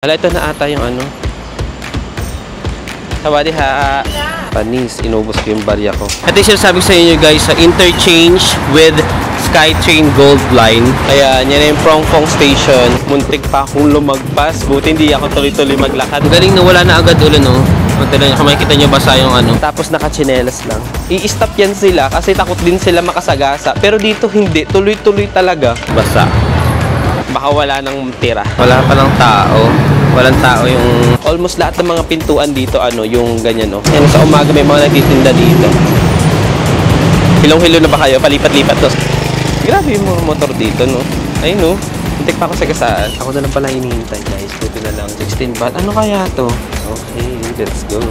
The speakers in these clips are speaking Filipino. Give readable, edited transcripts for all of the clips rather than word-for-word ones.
Hala, ito na ata yung ano. Sawadi ha. Panis, inubos ko yung barya ko. Ito yung sinasabi sa inyo guys, sa interchange with SkyTrain Gold Line. Kaya yan na yung Prongpong Station. Muntik pa akong lumagpas. Buti hindi ako tuloy-tuloy maglakad. Galing na wala na agad ulo, no? Magdala nyo, makikita nyo basa yung ano. Tapos nakachinelas lang. I-stop yan sila kasi takot din sila makasagasa. Pero dito hindi. Tuloy-tuloy talaga. Basa. Baka wala nang tira. Wala pa ng tao. Walang tao yung... Almost lahat ng mga pintuan dito, ano, yung ganyan, no? Yan, sa umaga may mga nagtitinda dito. Hilong-hilo na ba kayo? Palipat-lipat, no? Grabe yung mga motor dito, no? Ayun, no? Hintik pa ako sa gasaan. Ako na lang pala hinihintay, guys. Buti na lang. 16 baht. Ano kaya to? Okay, let's go.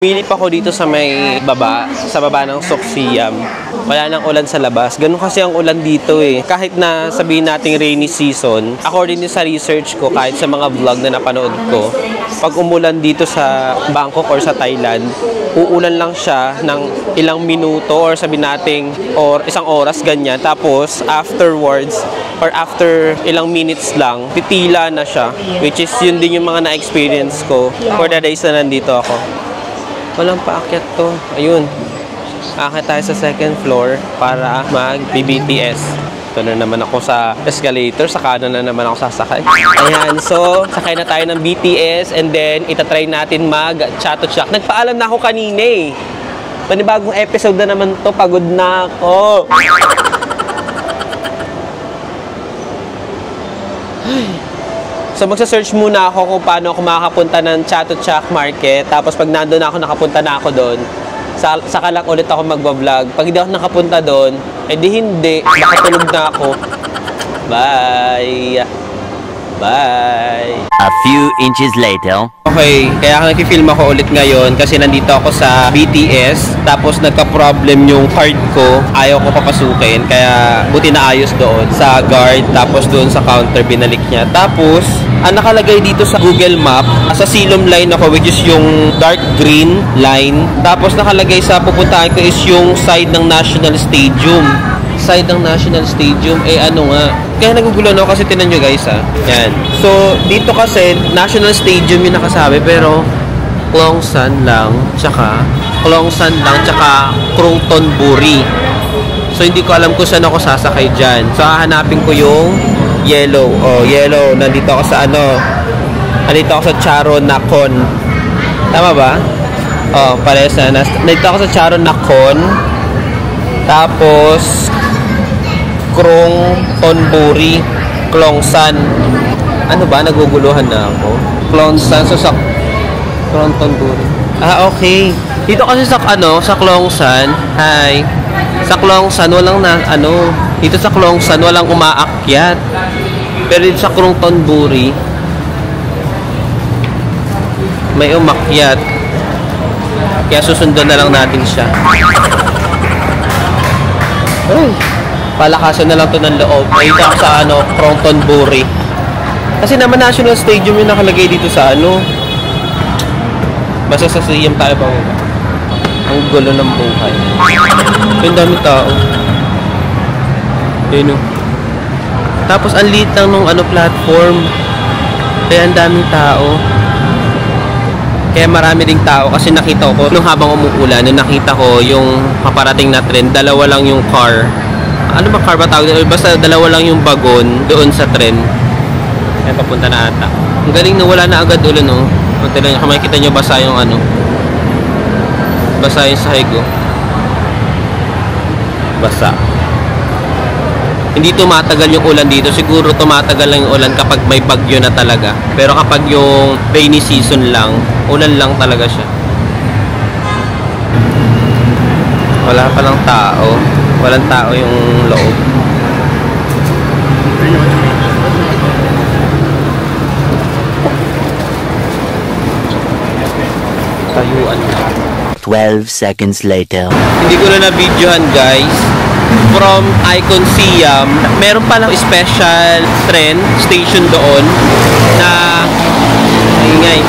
Pili pa ko dito sa may baba, sa baba ng Sokfiam. Wala nang ulan sa labas. Ganun kasi ang ulan dito eh. Kahit na sabihin nating rainy season, according din sa research ko, kahit sa mga vlog na napanood ko, pag umulan dito sa Bangkok or sa Thailand, uulan lang siya ng ilang minuto or sabihin nating or isang oras ganyan. Tapos afterwards or after ilang minutes lang, titila na siya. Which is yun din yung mga na-experience ko for the days na nandito ako. Walang paakyat to. Ayun. Aakyat tayo sa second floor para mag-BTS. Ito na naman ako sa escalator. Sa kanan na naman ako sasakay. Ayan. So, sakay na tayo ng BTS and then itatry natin mag-chato-chak. Nagpaalam na ako kanina eh. Panibagong episode na naman to. Pagod na ako. So magsa-search muna ako kung paano ako makakapunta ng Chatuchak Market. Tapos pag nandun ako, nakapunta na ako doon, saka lang ulit ako magbablog. Pag hindi ako nakapunta doon, edi hindi, makatulog na ako. Bye! Bye! A few inches later. Okay, kaya nag-film ako ulit ngayon kasi nandito ako sa BTS. Tapos nagka-problem yung card ko. Ayaw ko papasukin. Kaya buti na ayos doon sa guard. Tapos doon sa counter binalik niya. Tapos, ang nakalagay dito sa Google Map, sa Silom line ako, which is yung dark green line. Tapos nakalagay sa pupuntahan ko is yung side ng National Stadium. Side ng National Stadium, eh ano nga. Kaya nagugulo ako kasi tinan nyo guys ha. Yan. So, dito kasi National Stadium yung nakasabi pero Klong San lang, tsaka Krungtonburi. So, hindi ko alam kung saan ako sasakay dyan. So, hahanapin ko yung yellow. Oh, yellow. Nandito ako sa ano. Nandito ako sa Charon Nakhon. Tama ba? Oh, parehas na. Nandito ako sa Charon Nakhon. Tapos Krungtonburi, Klong San. Ano ba? Naguguluhan na ako. Klong San. So, sa Krungtonburi. Ah, okay. Dito kasi sa, ano, sa Klong San. Hi. Sa Klong San, walang na, ano, dito sa Klong San, walang umaakyat. Pero dito sa Krungtonburi, may umakyat. Kaya susundan na lang natin siya. Ay. Palakasan na lang to ng loob. Nakita ako sa ano, Krungtonburi. Kasi naman National Stadium yung nakalagay dito sa ano. Basta sa siyam tayo pa. Ang gulo ng buhay. Yung dami tao. Yun o. Tapos ang liit lang nung ano, platform. Kaya ang daming tao. Kaya marami ding tao kasi nakita ko nung habang umuulan, nung nakita ko yung paparating na tren, dalawa lang yung car. Ano ba car ba tawag? Basta dalawa lang yung bagon doon sa tren. Kaya papunta na ata. Ang galing na wala na agad ulo, no? Makikita nyo basa yung ano. Basa yung sahig, oh. Basa. Hindi tumatagal yung ulan dito. Siguro tumatagal lang yung ulan kapag may bagyo na talaga. Pero kapag yung rainy season lang, ulan lang talaga siya. Wala pa lang tao. Walang tao yung loob. Tayuan na. 12 seconds later. Hindi ko na na-videohan guys. From Icon Siam, meron palang special train station doon na ingay.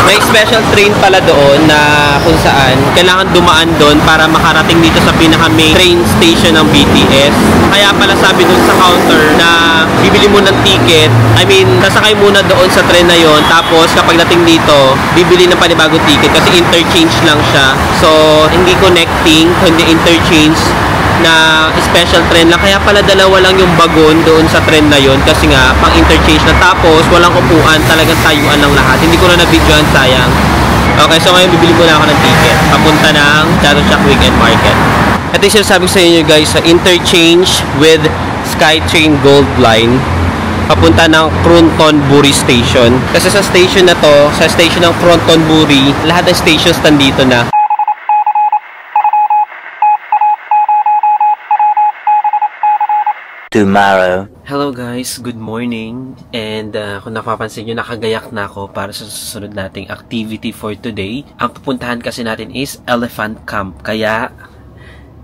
May special train pala doon na kung saan kailangan dumaan doon para makarating dito sa pinaka-main train station ng BTS. Kaya pala sabi doon sa counter na bibili mo ng ticket. I mean, sasakay muna doon sa train na yon, tapos kapag dating dito, bibili ng panibagong ticket kasi interchange lang siya. So, hindi connecting, kundi interchange na special train lang. Kaya pala dalawa lang yung bagon doon sa train na yon kasi nga pang interchange na, tapos walang upuan, talagang tayuan lang lahat. Hindi ko na na-videoan, sayang. Okay, so ngayon bibili ko na ako ng ticket papunta ng Chatuchak Weekend Market. Ito yung sinasabi sa inyo guys, sa interchange with SkyTrain Gold Line papunta ng Krunton-Buri Station. Kasi sa station na to, sa station ng Krunton-Buri, lahat ng stations nandito na. Tomorrow. Hello guys, good morning. And kung napapansin nyo, nakagayak na ako para sa susunod nating activity for today. Ang pupuntahan kasi natin is Elephant Camp. Kaya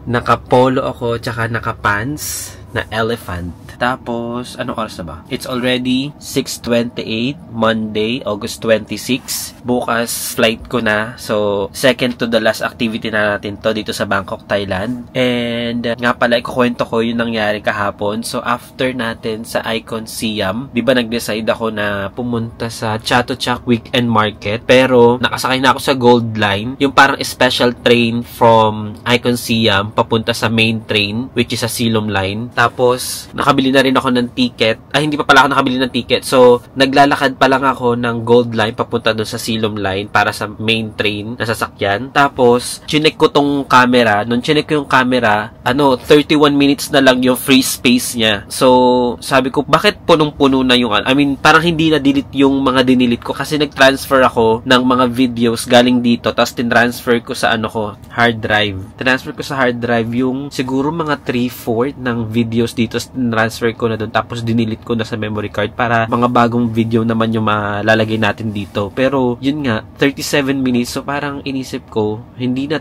nakapolo ako tsaka nakapants na elephant. Tapos, anong oras na ba? It's already 6:28, Monday, August 26. Bukas, flight ko na. So, second to the last activity na natin to dito sa Bangkok, Thailand. And, nga pala, ikukwento ko yung nangyari kahapon. So, after natin sa Icon Siam, di ba nag-decide ako na pumunta sa Chatuchak Weekend Market. Pero, nakasakay na ako sa Gold Line. Yung parang special train from Icon Siam papunta sa main train, which is sa Silom Line. Tapos, nakabili na rin ako ng ticket. Ay, hindi pa pala ako nakabili ng ticket. So, naglalakad pa lang ako ng Gold Line papunta doon sa Silom Line para sa main train na sasakyan. Tapos, chinek ko tong camera. Nung chinek ko yung camera, 31 minutes na lang yung free space niya. So, sabi ko, bakit punong-puno na yung I mean, parang hindi na delete yung mga dinilit ko kasi nag-transfer ako ng mga videos galing dito. Tapos, tinransfer ko sa hard drive. Transfer ko sa hard drive yung siguro mga 3/4 ng videos dito. Transfer ko na doon, tapos dinilit ko na sa memory card para mga bagong video naman yung malalagay natin dito. Pero yun nga, 37 minutes, so parang inisip ko hindi na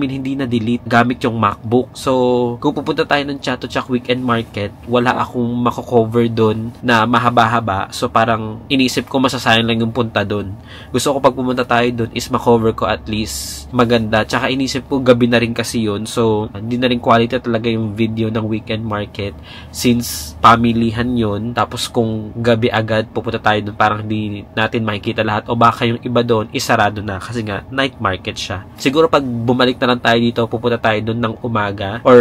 hindi na delete gamit yung MacBook. So kung pupunta tayo ng Chatuchak Weekend Market, wala akong mako-cover doon na mahaba-haba, so parang inisip ko masasayang lang yung punta doon. Gusto ko pag pumunta tayo doon is ma-cover ko at least maganda. Tsaka inisip ko gabi na rin kasi yun, so hindi na rin quality talaga yung video ng Weekend Market since pamilihan yon. Tapos kung gabi agad pupunta tayo doon, parang hindi natin makikita lahat, o baka yung iba doon isarado na kasi nga night market siya. Siguro pag bumalik na lang tayo dito, pupunta tayo doon ng umaga or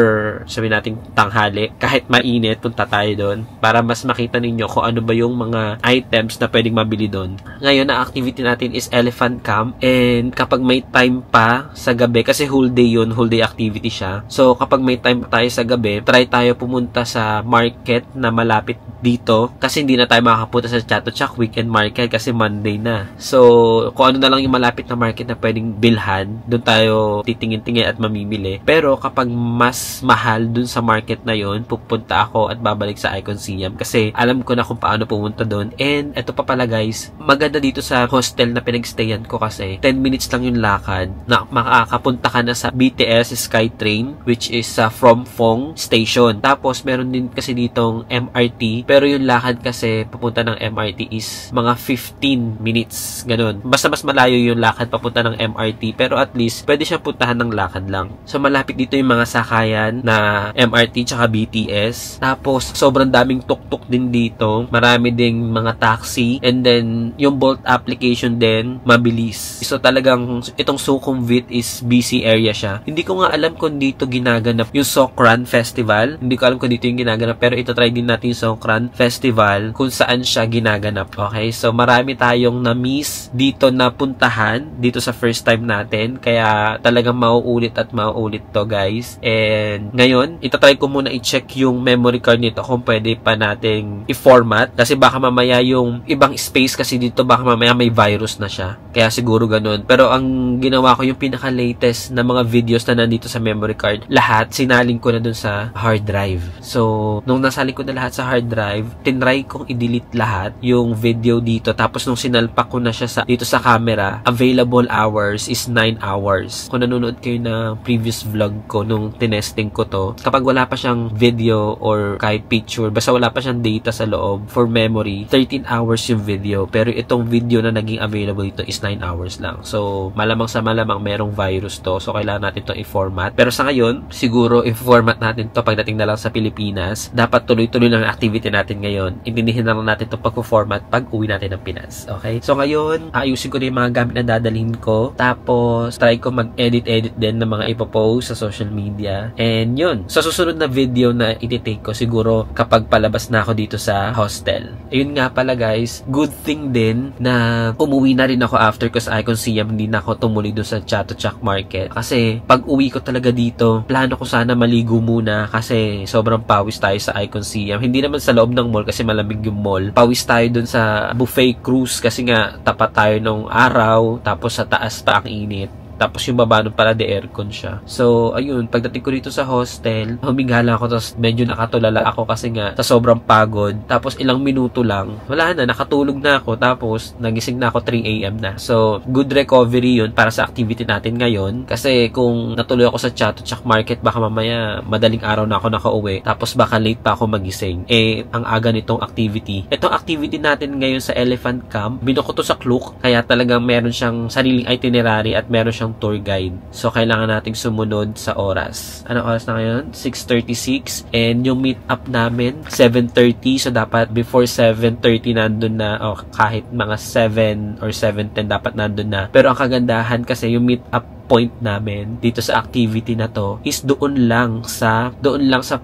sabihin natin tanghali, kahit mainit punta tayo doon para mas makita ninyo kung ano ba yung mga items na pwedeng mabili doon. Ngayon ang activity natin is Elephant Camp, and kapag may time pa sa gabi, kasi whole day yun, whole day activity siya, so kapag may time pa tayo sa gabi, try tayo pumunta sa market na malapit dito kasi hindi na tayo makakapunta sa Chatuchak Weekend Market kasi Monday na. So, kung ano na lang yung malapit na market na pwedeng bilhan, doon tayo titingin-tingin at mamimili. Pero kapag mas mahal doon sa market na yon, pupunta ako at babalik sa Icon Siam kasi alam ko na kung paano pumunta doon. And eto pa pala guys, maganda dito sa hostel na pinagstayan ko kasi 10 minutes lang yung lakad na makakapunta ka na sa BTS SkyTrain, which is sa From Phong Station. Tapos meron din kasi ditong MRT, pero yung lakad kasi papunta ng MRT is mga 15 minutes, ganun. Basta mas malayo yung lakad papunta ng MRT, pero at least pwede siya puntahan ng lakad lang. So malapit dito yung mga sakayan na MRT tsaka BTS. Tapos sobrang daming tuk-tuk din dito, marami ding mga taxi, and then yung Bolt application din mabilis. So talagang itong Sukhumvit is busy area siya. Hindi ko nga alam kung dito ginaganap yung Songkran Festival. Hindi ko alam kung dito yung ginaganap, pero ito try din natin yung Songkran Festival kung saan siya ginaganap. Okay, so marami tayong na-miss dito na puntahan dito sa first time natin, kaya talagang mauulit at mauulit to guys. And ngayon, itatry ko muna i-check yung memory card nito kung pwede pa nating i-format kasi baka mamaya yung ibang space kasi dito baka mamaya may virus na siya, kaya siguro ganun. Pero ang ginawa ko, yung pinaka-latest na mga videos na nandito sa memory card, lahat sinaling ko na dun sa hard drive. drive. So, nung nasa likod na lahat sa hard drive, tinry kong i-delete lahat yung video dito. Tapos nung sinalpak ko na siya dito sa camera, available hours is 9 hours. Kung nanonood kayo ng previous vlog ko nung tinesting ko to, kapag wala pa siyang video or kahit picture, basta wala pa siyang data sa loob for memory, 13 hours yung video. Pero itong video na naging available dito is 9 hours lang. So, malamang sa malamang merong virus to. So, kailangan natin to i-format. Pero sa ngayon, siguro i-format natin to pagdating na lang sa Pilipinas. Dapat tuloy-tuloy lang ang activity natin ngayon. Intindihin na lang natin to pag-format pag uwi natin ng Pinas. Okay? So, ngayon, ayusin ko na yung mga gamit na dadalhin ko. Tapos, try ko mag-edit-edit din ng mga ipopost sa social media. And yun. Sa susunod na video na ititake ko, siguro kapag palabas na ako dito sa hostel. Ayun nga pala guys, good thing din na umuwi na rin ako after ko sa Icon Siam, hindi na ako tumuloy doon sa Chatuchak Market. Kasi, pag uwi ko talaga dito, plano ko sana maligo muna kasi sobrang pawis tayo sa Icon Siam. Hindi naman sa loob ng mall kasi malamig yung mall. Pawis tayo dun sa buffet cruise kasi nga tapat tayo ng araw, tapos sa taas pa ang init. Tapos yung baba nun pala de aircon siya. So, ayun, pagdating ko dito sa hostel, huminga lang ako, tapos medyo nakatulala ako kasi nga sa sobrang pagod. Tapos ilang minuto lang, wala na, nakatulog na ako, tapos nagising na ako 3 AM na. So, good recovery yun para sa activity natin ngayon. Kasi kung natuloy ako sa Chatuchak Market, baka mamaya madaling araw na ako nakauwi, tapos baka late pa ako magising. Eh, ang aga nitong activity. Itong activity natin ngayon sa Elephant Camp, binuko to sa Klook, kaya talagang meron siyang sariling itinerary at meron siyang tour guide. So, kailangan nating sumunod sa oras. Anong oras na ngayon? 6:36. And yung meet up namin, 7:30. So, dapat before 7:30 nandun na, o kahit mga 7 or 7:10 dapat nandun na. Pero ang kagandahan kasi yung meet up point namin dito sa activity na to is doon lang sa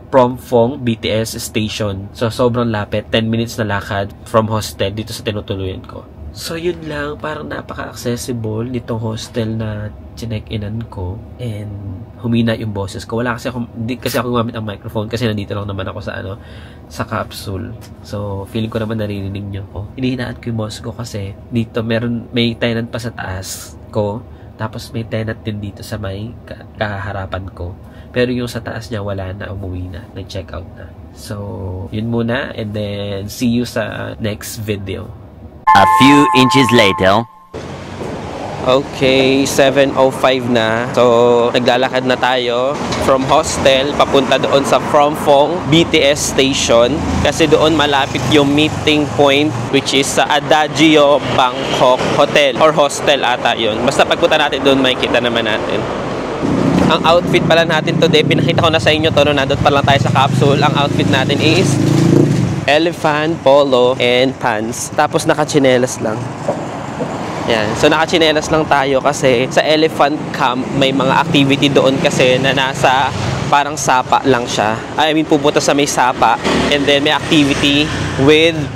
Promfong BTS station. So, sobrang lapit. 10 minutes na lakad from hostel dito sa tinutuluyan ko. So, yun lang. Parang napaka-accessible nitong hostel na chinek-inan ko. And humina yung boses ko. Hindi kasi ako gumamit ang microphone kasi nandito lang naman ako sa capsule. So, feeling ko naman naririnig nyo ko. Hinihinaan ko yung boses ko kasi dito may tenant pa sa taas ko. Tapos may tenant din dito sa may kaharapan ko. Pero yung sa taas niya wala na, umuwi na. Nag-check out na. So, yun muna. And then, see you sa next video. A few inches later. Okay, 7:05 na. So, naglalakad na tayo from hostel papunta doon sa Promfong BTS station kasi doon malapit yung meeting point which is sa Adagio Bangkok Hotel or hostel ata yun. Basta pagpunta natin doon, makikita naman natin. Ang outfit pala natin today, pinakita ko na sa inyo to no, nandun pa lang tayo sa capsule. Ang outfit natin is elephant, polo, and pants. Tapos naka-chinelas lang. Yan. So, naka-chinelas lang tayo kasi sa Elephant Camp, may mga activity doon kasi na nasa parang sapa lang siya. I mean, pupunta sa may sapa. And then, may activity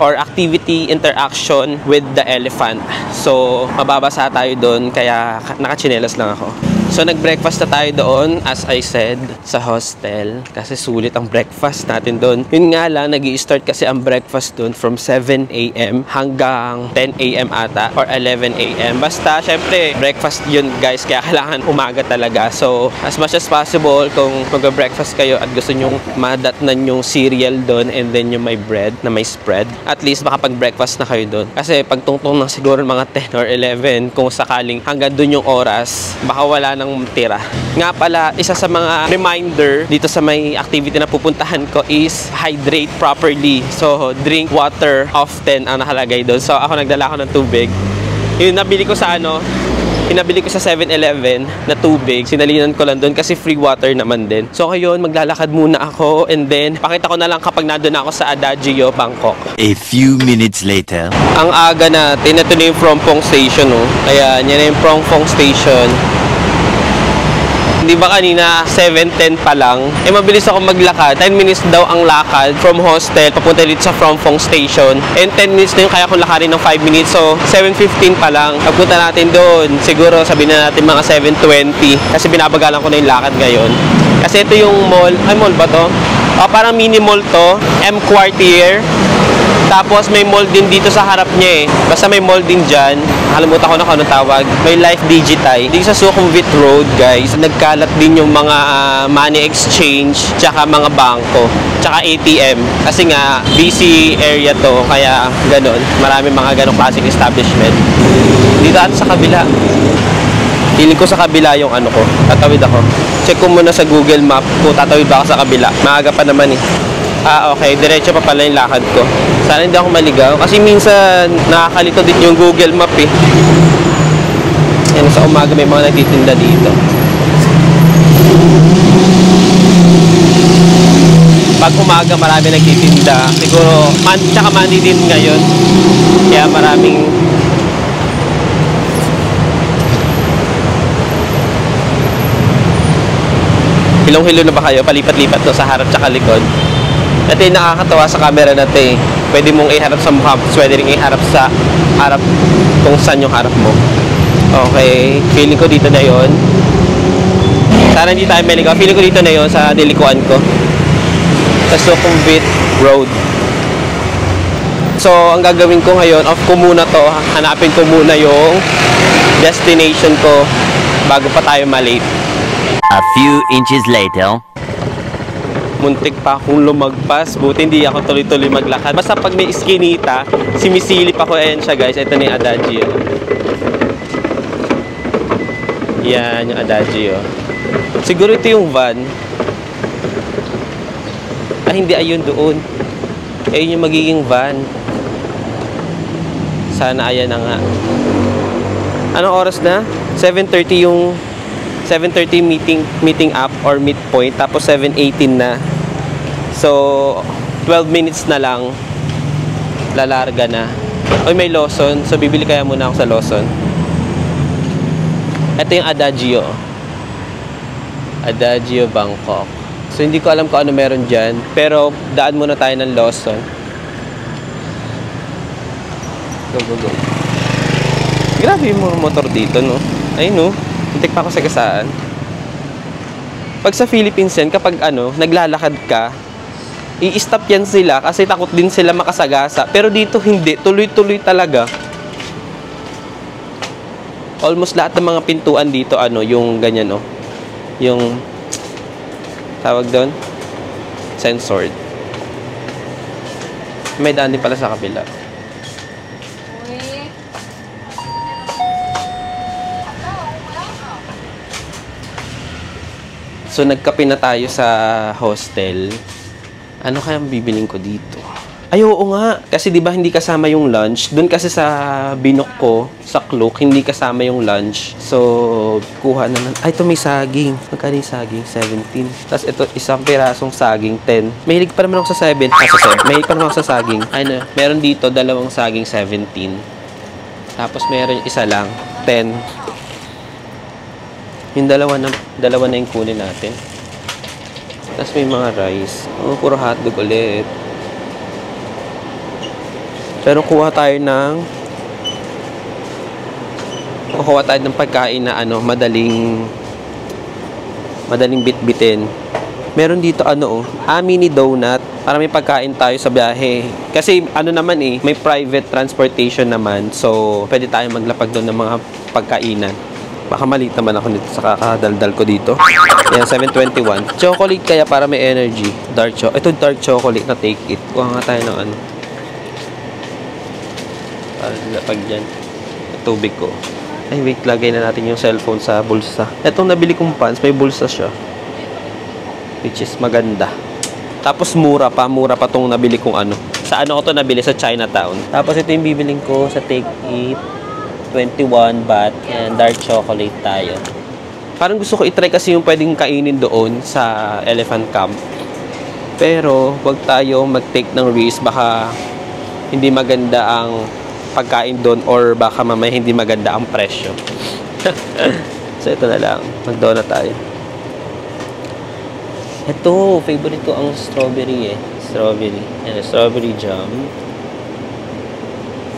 activity interaction with the elephant. So, mababasa tayo doon kaya naka-chinelas lang ako. So, nag-breakfast na tayo doon, as I said, sa hostel. Kasi sulit ang breakfast natin doon. Yun nga lang, nag-i-start kasi ang breakfast doon from 7 AM hanggang 10 AM ata or 11 AM. Basta, syempre, breakfast yun guys, kaya kailangan umaga talaga. So, as much as possible, kung mag-breakfast kayo at gusto nyong madatnan yung cereal doon and then yung may bread na may spread, at least makapag-breakfast na kayo doon. Kasi pag tungtong ng siguro mga 10 or 11, kung sakaling hanggang doon yung oras, baka wala ng tira. Nga pala, isa sa mga reminder dito sa may activity na pupuntahan ko is hydrate properly. So, drink water often ang nakalagay doon. So, ako nagdala ko ng tubig. Yung nabili ko sa pinabili ko sa 7-Eleven na tubig. Sinalinan ko lang doon kasi free water naman din. So, ngayon, maglalakad muna ako and then, pakita ko na lang kapag nandun ako sa Adagio, Bangkok. A few minutes later. Ang aga natin, ito na yung Promfong Station, oh. Ayan, yan na yung Promfong Station. Di ba kanina 7:10 pa lang? Eh mabilis ako maglakad. 10 minutes daw ang lakad from hostel papunta dito sa Promfong Station. And 10 minutes na yung kaya kong lakarin ng 5 minutes. So 7:15 pa lang. Pagpunta natin doon, siguro sabihin na natin mga 7:20 kasi binabagalan ko na yung lakad ngayon. Kasi ito yung mall. Ay, mall ba to? O, parang mini mall to. M Quartier. Tapos may mall din dito sa harap niya eh. Basta may mall din dyan. Nakalimutan ko na kung anong tawag. May Life Digitay. Dito sa Sukhumvit Road, guys, nagkalat din yung mga money exchange, tsaka mga bangko, tsaka ATM. Kasi nga, busy area to, kaya ganun. Marami mga ganong klaseng establishment. Dito at sa kabila. Feeling ko sa kabila yung ano ko. Tatawid ako. Check ko muna sa Google Map kung tatawid ba ako sa kabila. Maaga pa naman eh. Okay. Diretso pa pala yung lakad ko. Sana hindi ako maligaw. Kasi minsan nakakalito din yung Google Map eh. Yan, sa umaga may mga nagtitinda dito. Pag umaga marami nagtitinda. Siguro, tsaka money din ngayon. Kaya maraming hilong-hilo na ba kayo? Palipat-lipat to sa harap tsaka likod. Ito yung nakakatawa sa camera natin eh. Pwede mong iharap sa mukha, pwede rin iharap sa harap kung saan yung harap mo. Okay, feeling ko dito na yon. Sana hindi tayo maligaw. Feeling ko dito na yon sa dilikuan ko. Sa Sukhumvit Road. So, ang gagawin ko ngayon, off ko muna to. Hanapin ko muna yung destination ko bago pa tayo malate. A few inches later. Muntik pa akong lumagpas. Buti hindi ako tuloy-tuloy maglakad. Basta pag may iskinita, simisilip ako. Ayan siya guys. Ito na yung Adagio. Yan yung Adagio. Siguro ito yung van. Hindi. Ayun doon. Ayun yung magiging van. Sana ayan na nga. Anong oras na? 7:30 yung 7:30 meeting up or midpoint, tapos 7:18 na. So 12 minutes na lang lalarga na. Oy, may Lawson. So bibili kaya muna ako sa Lawson. Ito yung Adagio. Adagio Bangkok. So hindi ko alam kung ano meron diyan, pero daan muna tayo ng Lawson. Go. Grabe yung mga motor dito, no? Ayun, no? Muntik pa ako sa gasaan. Pag sa Philippines yan, kapag naglalakad ka, i-stop yan sila kasi takot din sila makasagasa. Pero dito hindi, tuloy-tuloy talaga. Almost lahat ng mga pintuan dito, yung ganyan, yung tawag doon, censored. May daan din pala sa kabila. So, nagkape na tayo sa hostel. Ano kayang bibiling ko dito? Ay, oo nga. Kasi di ba hindi kasama yung lunch? Doon kasi sa binok ko, sa Klook, hindi kasama yung lunch. So, kuha na lang. Ay, ito may saging. Magkano yung saging? 17. Tapos ito, isang pirasong saging, 10. Mahilig pa naman ako sa 7. Mahilig pa naman ako sa saging. Meron dito, dalawang saging, 17. Tapos meron isa lang, 10. Yung dalawa na yung kunin natin. Tapos may mga rice. Puro hotdog ulit. Pero kukuha tayo ng pagkain na madaling bitbitin. Meron dito mini donut para may pagkain tayo sa biyahe. Kasi may private transportation naman. So, pwede tayo maglapag doon ng mga pagkainan. Baka maliit naman ako nito sa kakadaldal ko dito. Yan, 721. Chocolate kaya para may energy. Ito dark chocolate na take it. Kuha nga tayo ng lapag dyan. Tubig ko. Ay, wait. Lagay na natin yung cellphone sa bulsa. Itong nabili kong pants, may bulsa siya. Which is maganda. Tapos mura pa tong nabili kong Sa ko to nabili? Sa Chinatown. Tapos ito yung bibiling ko sa Take It. 21 baht and dark chocolate tayo. Parang gusto ko i-try kasi yung pwedeng kainin doon sa Elephant Camp. Pero wag tayo mag-take ng risk, baka hindi maganda ang pagkain doon or baka mamaya hindi maganda ang presyo. So ito na lang, mag-donut tayo. Ito, favorite ko ang strawberry strawberry jam.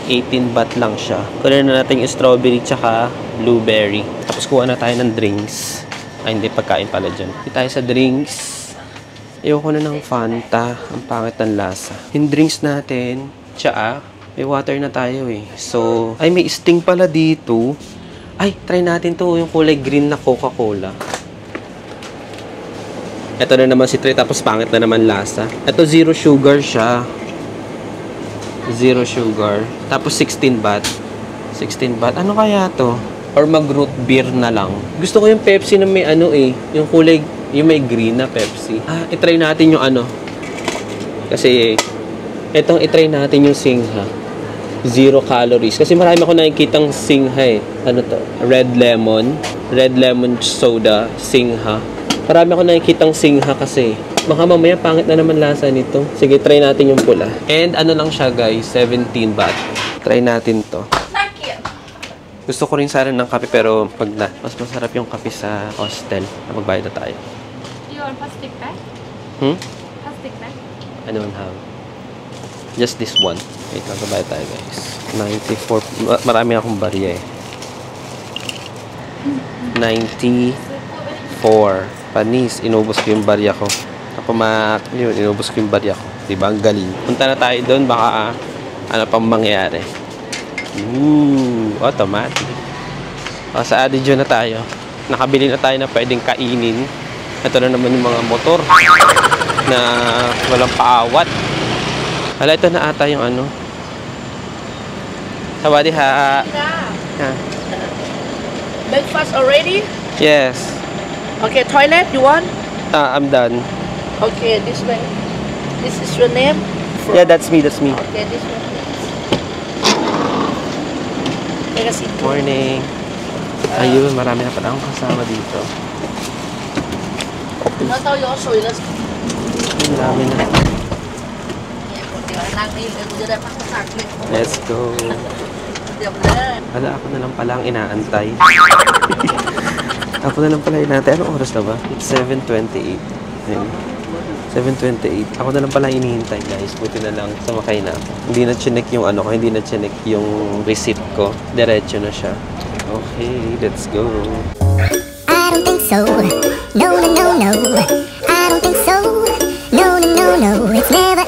18 baht lang siya. Kunin na natin yung strawberry tsaka blueberry. Tapos kuha na tayo ng drinks. Ay, hindi, pagkain pala dyan. Hindi tayo sa drinks. Ayoko na ng Fanta. Ang pangit ng lasa. Yung drinks natin, Tsaa. May water na tayo eh. So, ay may sting pala dito. Ay, try natin to. Yung kulay green na Coca-Cola. Ito na naman si Trey. Tapos pangit na naman lasa. Ito zero sugar siya. Zero sugar. Tapos 16 baht. 16 baht. Ano kaya to? Or mag-root beer na lang. Gusto ko yung Pepsi na may ano eh. Yung kulay, yung may green na Pepsi. Ah, itry natin yung ano. Kasi, etong itry natin yung Singha. 0 calories. Kasi marami ako nakikitang Singha eh. Ano to? Red lemon. Red lemon soda. Singha. Marami ako nakikitang Singha kasi. Baka mamaya pangit na naman lasa nito. Sige, try natin yung pula. And ano lang siya guys, 17 baht. Try natin to. Gusto ko rin sana ng kape pero pag na, mas masarap yung kape sa hostel. Magbayad na tayo. You want plastic bag? Plastic bag? I don't have. Just this one. Wait, magbayad tayo guys. 94. Marami akong barya eh. 94. Panis. Inubos ko yung barya ko. Yun, inubos ko yung barya ko. Diba? Ang galing. Punta na tayo doon. Baka ano pang mangyayari. Automatic. Sa Adidjo na tayo. Nakabili na tayo na pwedeng kainin. Ito na naman yung mga motor na walang paawat. Hala, ito na ata yung ano. Sawadiha. Yeah. Breakfast already? Yes. Okay, toilet you want? I'm done. Okay, this way. This is your name? Yeah, that's me. That's me. Okay, this one. Take a seat. Morning. Ayun, marami na pala akong kasama dito. Marami na. Let's go. Hala, ako na lang pala ang inaantay. Ako na lang pala inaantay. Anong oras na ba? It's 7:28. 7:28. Ako na lang pala inihintay, guys. Buti na lang sumakay na ako. Hindi na chinek yung ano ko. Hindi na chinek yung receipt ko. Diretso na siya. Okay, let's go. I don't think so. No, no, no, no. I don't think so. No, no, no, no. It's never